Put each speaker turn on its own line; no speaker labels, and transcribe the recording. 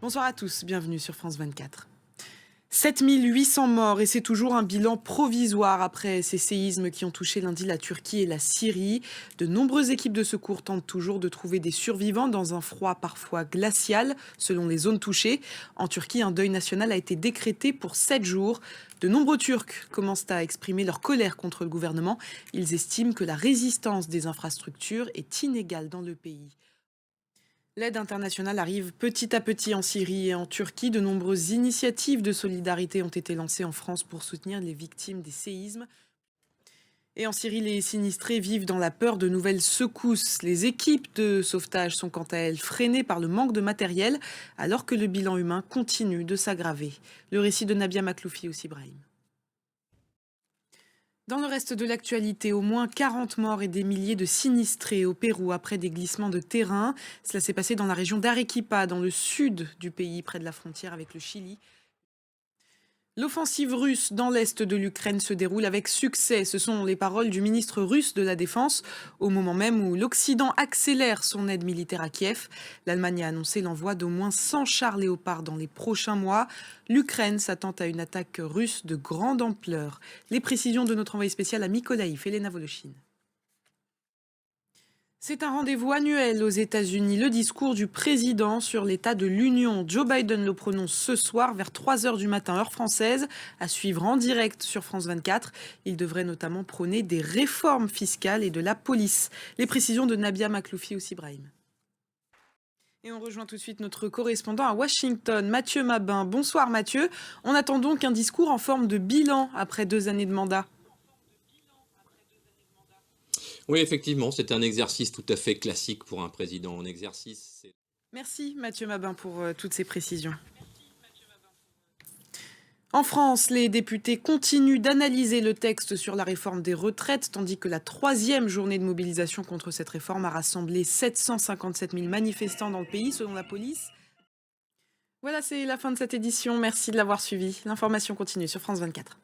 Bonsoir à tous, bienvenue sur France 24. 7800 morts et c'est toujours un bilan provisoire après ces séismes qui ont touché lundi la Turquie et la Syrie. De nombreuses équipes de secours tentent toujours de trouver des survivants dans un froid parfois glacial selon les zones touchées. En Turquie, un deuil national a été décrété pour 7 jours. De nombreux Turcs commencent à exprimer leur colère contre le gouvernement. Ils estiment que la résistance des infrastructures est inégale dans le pays. L'aide internationale arrive petit à petit en Syrie et en Turquie. De nombreuses initiatives de solidarité ont été lancées en France pour soutenir les victimes des séismes. Et en Syrie, les sinistrés vivent dans la peur de nouvelles secousses. Les équipes de sauvetage sont quant à elles freinées par le manque de matériel, alors que le bilan humain continue de s'aggraver. Le récit de Nabia Makloufi aussi Brahim. Dans le reste de l'actualité, au moins 40 morts et des milliers de sinistrés au Pérou après des glissements de terrain. Cela s'est passé dans la région d'Arequipa, dans le sud du pays, près de la frontière avec le Chili. L'offensive russe dans l'est de l'Ukraine se déroule avec succès. Ce sont les paroles du ministre russe de la Défense, au moment même où l'Occident accélère son aide militaire à Kiev. L'Allemagne a annoncé l'envoi d'au moins 100 chars Léopard dans les prochains mois. L'Ukraine s'attend à une attaque russe de grande ampleur. Les précisions de notre envoyé spécial à Mykolaïv, Elena Volochine. C'est un rendez-vous annuel aux États-Unis. Le discours du président sur l'état de l'Union. Joe Biden le prononce ce soir vers 3 heures du matin, heure française, à suivre en direct sur France 24. Il devrait notamment prôner des réformes fiscales et de la police. Les précisions de Nabia Makloufi aussi Brahim. Et on rejoint tout de suite notre correspondant à Washington, Mathieu Mabin. Bonsoir Mathieu. On attend donc un discours en forme de bilan après 2 années de mandat.
Oui, effectivement, c'est un exercice tout à fait classique pour un président en exercice.
Merci Mathieu Mabin pour toutes ces précisions. En France, les députés continuent d'analyser le texte sur la réforme des retraites, tandis que la 3e journée de mobilisation contre cette réforme a rassemblé 757 000 manifestants dans le pays, selon la police. Voilà, c'est la fin de cette édition. Merci de l'avoir suivi. L'information continue sur France 24.